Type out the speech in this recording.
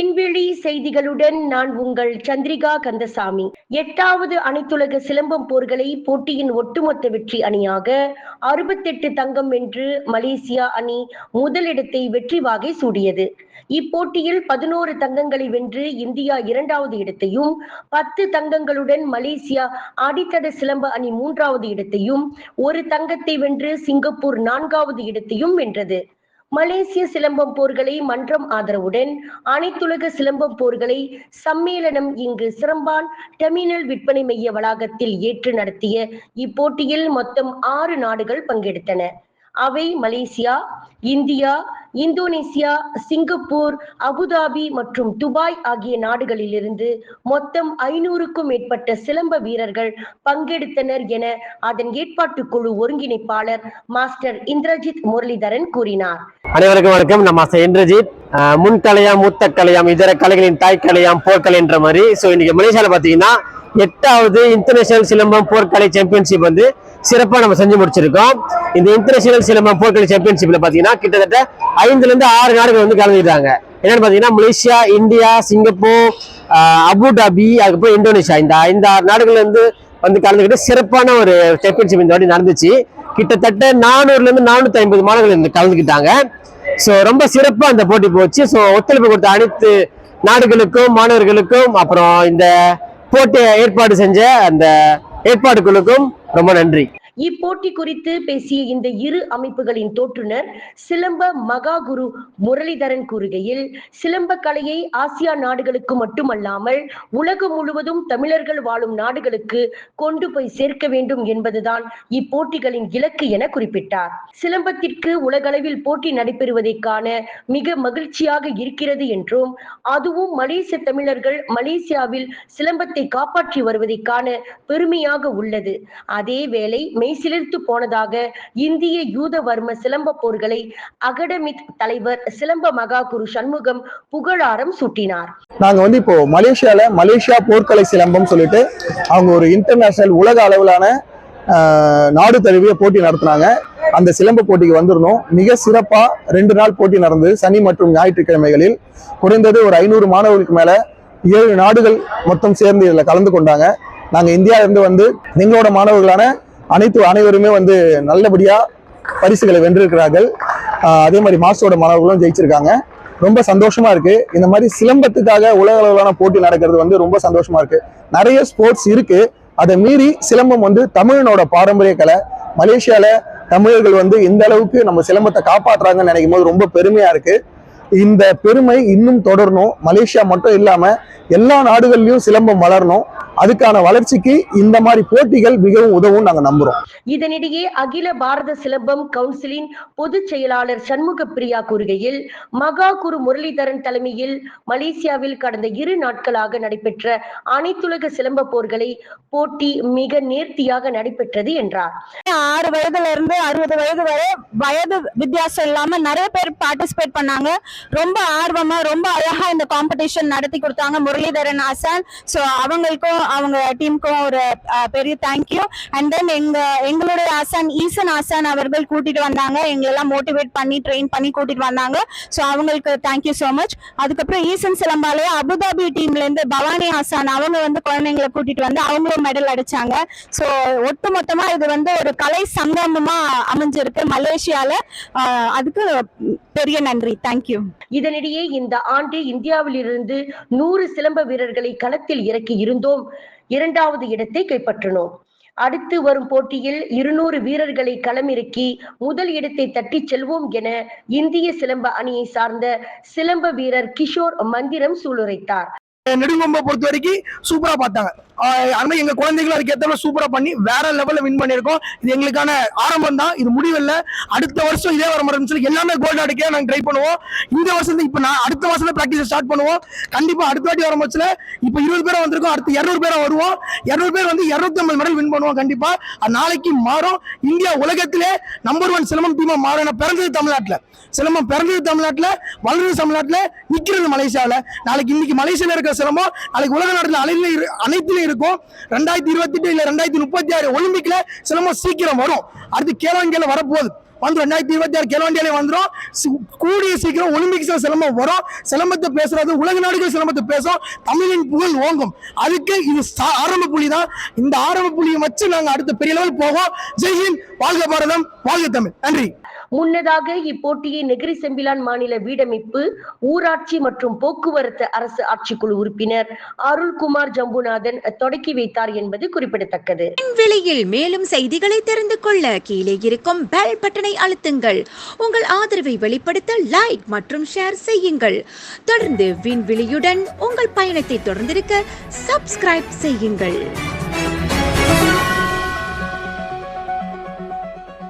விண்வெளி செய்திகளுடன் நான் உங்கள் சந்திரிகா கந்தசாமி. 8வது அனைத்துலக சிலம்பம் போர்களை போட்டியின் ஒட்டுமொத்த வெற்றி அணியாக 68 தங்கம் வென்று மலேசியா அணி முதலிடத்தை வெற்றி வாகை சூடியது. இப்போட்டியில் 11 தங்கங்களை வென்று இந்தியா 2வது இடத்தையும், 10 தங்கங்களுடன் மலேசியா அடித்தட சிலம்ப அணி 3வது இடத்தையும், 1 தங்கத்தை வென்று சிங்கப்பூர் 4வது இடத்தையும் வென்றது. மலேசிய சிலம்பம் போர்களை மன்றம் ஆதரவுடன் அனைத்துலக சிலம்பம் போர்களை சம்மேளனம் இங்கு சிரம்பான் டெர்மினல் விற்பனை மைய வளாகத்தில் ஏற்று நடத்திய இப்போட்டியில் மொத்தம் 6 நாடுகள் பங்கெடுத்தன. அவை Malaysia, India, Indonesia, Singapore, Abu Dhabi மற்றும் துபாய் ஆகிய நாடுகளிலிருந்து மொத்தம் 500க்கும் மேற்பட்ட சிலம்ப வீரர்கள் பங்கெடுத்தனர் என அதன் ஏற்பாட்டு குழு ஒருங்கிணைப்பாளர் மாஸ்டர் இந்திரஜித் முரளிதரன் கூறினார். அனைவருக்கும் வணக்கம். நான் மாஸ்டர் இந்திரஜித். முன்கலையாம், மூத்த கலையாம், இதர கலைகளின் தாய் கலையாம் போர்க்கலை என்ற மாதிரி. ஸோ இன்னைக்கு மலேசியாவில் பார்த்தீங்கன்னா 8வது இன்டர்நேஷனல் சிலம்பம் போர்க்கலை சாம்பியன்ஷிப் வந்து சிறப்பாக நம்ம செஞ்சு முடிச்சிருக்கோம். இந்த இன்டர்நேஷனல் சிலம்பம் போர்க்கலை சாம்பியன்ஷிப்ல பார்த்தீங்கன்னா கிட்டத்தட்ட 5லேருந்து 6 நாடுகள் வந்து கலந்துக்கிட்டாங்க. என்னன்னு பார்த்தீங்கன்னா மலேசியா, இந்தியா, சிங்கப்பூர், அபுதாபி, அதுக்கப்புறம் இந்தோனேஷியா, இந்த 5-6 நாடுகள் வந்து கலந்துக்கிட்டு சிறப்பான ஒரு சாம்பியன்ஷிப் இந்த வாட்டி நடந்துச்சு. கிட்டத்தட்ட 400லேருந்து 450 மாணவர்கள் கலந்துக்கிட்டாங்க. ஸோ ரொம்ப சிறப்பாக அந்த போட்டி போச்சு. ஸோ ஒத்துழைப்பு கொடுத்த அனைத்து நாடுகளுக்கும், மாணவர்களுக்கும், அப்புறம் இந்த போட்டியை ஏற்பாடு செஞ்ச அந்த ஏற்பாடுகளுக்கும் ரொம்ப நன்றி. இப்போட்டி குறித்து பேசிய இந்த இரு அமைப்புகளின் தோற்றுனர் சிலம்ப மகா குரு முரளிதரன் கூறுகையில், சிலம்ப கலையை ஆசியா நாடுகளுக்கு மட்டுமல்லாமல் உலகம் முழுவதும் தமிழர்கள் வாழும் நாடுகளுக்கு கொண்டு போய் சேர்க்க வேண்டும் என்பதுதான் இப்போட்டிகளின் இலக்கு என குறிப்பிட்டார். சிலம்பத்திற்கு உலகளவில் போட்டி நடைபெறுவதை காண மிக மகிழ்ச்சியாக இருக்கிறது என்றும், அதுவும் மலேசிய தமிழர்கள் மலேசியாவில் சிலம்பத்தை காப்பாற்றி வருவதை காண பெருமையாக உள்ளது. அதேவேளை மெய்சிலிர்த்து போனதாக இந்திய யூதவர்ம சிலம்ப போர்களை அகடமிக் தலைவர் சிலம்ப மகா குரு சண்முகம் புகழாரம் சூட்டினார். நாங்க இப்போ மலேசியா போர்க்கலை சிலம்பம் சொல்லிட்டு அவங்க ஒரு இன்டர்நேஷனல் உலக அளவிலான நாடு தழுவிய போட்டி நடத்தினாங்க. அந்த சிலம்ப போட்டிக்கு வந்திருந்தோம். மிக சிறப்பா 2 நாள் போட்டி நடந்தது. சனி மற்றும் ஞாயிற்றுக்கிழமைகளில் குறைந்தது ஒரு 500 மாணவர்களுக்கு மேல 7 நாடுகள் மொத்தம் சேர்ந்து இதுல கலந்து கொண்டாங்க. நாங்க இந்தியாவிலிருந்து வந்து எங்களோட மாணவர்களான அனைவருமே வந்து நல்லபடியா பரிசுகளை வென்றிருக்கிறார்கள். அதே மாதிரி மாஸ்டரோட மாணவர்களும் ஜெயிச்சிருக்காங்க. ரொம்ப சந்தோஷமா இருக்கு. இந்த மாதிரி சிலம்பத்துக்காக உலக அளவிலான போட்டி நடக்கிறது வந்து ரொம்ப சந்தோஷமா இருக்கு. நிறைய ஸ்போர்ட்ஸ் இருக்கு. அதை மீறி சிலம்பம் வந்து தமிழனோட பாரம்பரிய கலை. மலேசியால தமிழர்கள் வந்து இந்த அளவுக்கு நம்ம சிலம்பத்தை காப்பாற்றுறாங்கன்னு நினைக்கும் போது ரொம்ப பெருமையா இருக்கு. இந்த பெருமை இன்னும் தொடரணும். மலேசியா மட்டும் இல்லாம எல்லா நாடுகள்லயும் சிலம்பம் வளரணும். அதுக்கான வளர்ச்சிக்கு இந்த மாதிரி போட்டிகள் மிகவும் உதவும் நாங்க நம்புறோம். இதனிடையே அகில பாரத சிலம்பம் கவுன்சிலின் பொதுச் செயலாளர் சண்முக பிரியா கூறுகையில், மகா குரு முரளிதரன் தலைமையில் மலேசியாவில் கடந்த 2 நாட்களாக நடைபெற்ற அனைத்துலக சிலம்ப போர்களை போட்டி மிக நேர்த்தியாக நடைபெற்றது என்றார். 6 வயதுல இருந்து 60 வயது வரை வயது வித்தியாசம் இல்லாம நிறைய பேர் பார்ட்டிசிபேட் பண்ணாங்க. ரொம்ப ஆர்வமா ரொம்ப அழகா இந்த காம்படிஷன் நடத்தி கொடுத்தாங்க முரளிதரன் ஆசான். ஸோ அவங்களுக்கும் அவங்க டீமுக்கும் ஒரு பெரிய தேங்க்யூ. அண்ட் தென் எங்களுடைய ஆசான் ஈசன் ஆசான் அவர்கள் கூட்டிட்டு வந்தாங்க. எங்களெல்லாம் மோட்டிவேட் பண்ணி ட்ரெயின் பண்ணி கூட்டிட்டு வந்தாங்க. ஸோ அவங்களுக்கு தேங்க்யூ ஸோ மச். அதுக்கப்புறம் ஈசன் சிலம்பாலய அபுதாபி டீம்ல இருந்து பவானி ஆசான் அவங்க வந்து குழந்தைங்களை கூட்டிட்டு வந்து அவங்களும் மெடல் அடிச்சாங்க. ஸோ ஒட்டு மொத்தமா இது வந்து ஒரு கலை சங்கமமா அமைஞ்சிருக்கு மலேசியால. அதுக்கு பெரிய நன்றி. தேங்க்யூ. இதனிடையே இந்த ஆண்டு இந்தியாவிலிருந்து 100 சிலம்ப வீரர்களை களத்தில் இறக்கி இருந்தோம். 2வது இடத்தை கைப்பற்றினோம். அடுத்து வரும் போட்டியில் 200 வீரர்களை களமிறக்கி முதல் இடத்தை தட்டி செல்வோம் என இந்திய சிலம்ப அணியை சார்ந்த சிலம்ப வீரர் கிஷோர் மந்திரம் சூளுரைத்தார். நெடுங்கொம்பை பொறுத்த வரைக்கும் சூப்பரா பார்த்தாங்க. ஆனா எங்க குழந்தைகளும் அதுக்கு ஏற்ற சூப்பரா பண்ணி வேற லெவல்ல வின் பண்ணிருக்கோம். இது எங்களுக்கான ஆரம்பம் தான், இது முடிவில்லை. அடுத்த வருஷம் இதே வர மாதிரி சொல்லி எல்லாமே கோல்டு அடிக்க நாங்க ட்ரை பண்ணுவோம். இந்த வருஷம் இப்ப நான் அடுத்த வருஷம் பிராக்டிஸ் ஸ்டார்ட் பண்ணுவோம். கண்டிப்பா அடுத்த வாட்டி வர பட்சத்துல இப்ப 20 பேரா வந்திருக்கோம். அடுத்து 200 பேரா வருவோம். 200 பேர் வந்து 250 மெடல் வின் பண்ணுவோம். கண்டிப்பா நாளைக்கு மாறும். இந்தியா உலகத்திலே நம்பர் 1 சிலம்பம் டீமா மாறும். பிறந்தது தமிழ்நாட்டுல சிலம்பம், பிறந்தது தமிழ்நாட்டுல, வளர்ந்தது தமிழ்நாட்டுல, நிக்கிறது மலேசியாவில. நாளைக்கு இன்னைக்கு மலேசியால இருக்கிற சிலம்பம் நாளைக்கு உலக நாட்டுல அனைத்திலும் இருக்கும். 2028 இல்ல 2036 ஒலிம்பிக்ல சிலம்பம் சீக்கிரம் வரும். அடுத்து கேலோ இந்தியால வரப்போகுது. வந்துடும். 2026 கேலோ இந்தியாலே வந்துடும். கூடிய சீக்கிரம் ஒலிம்பிக்ஸ்ல சிலம்பம் வரும். சிலம்பத்தை பேசுறது உலக நாடுகள் சிலம்பத்தை பேசும். தமிழின் புகழ் ஓங்கும். அதுக்கு இது ஆரம்ப புள்ளி தான். இந்த ஆரம்ப புள்ளியை வச்சு நாங்க அடுத்த பெரிய லெவல் போவோம். ஜெய்ஹிந்த், வாழ்க பாரதம், வாழ்க தமிழ். நன்றி. முன்னதாக இப்போட்டியை நெகிரி செம்பிலான் மாநில வீடமைப்பு, ஊராட்சி மற்றும் போக்குவரத்து அரசு ஆட்சிக்குழு உறுப்பினர் அருள்குமார் ஜம்புநாதன் தொடக்கி வைத்தார் என்பது குறிப்பிடத்தக்கது. விண்வெளியில் மேலும் செய்திகளை தெரிந்து கொள்ள கீழே இருக்கும் பெல் பட்டனை அழுத்துங்கள். உங்கள் ஆதரவை வெளிப்படுத்த லைக் மற்றும் ஷேர் செய்யுங்கள். தொடர்ந்து விண்வெளியுடன் உங்கள் பயணத்தை தொடர்ந்திருக்க சப்ஸ்கிரைப் செய்யுங்கள்.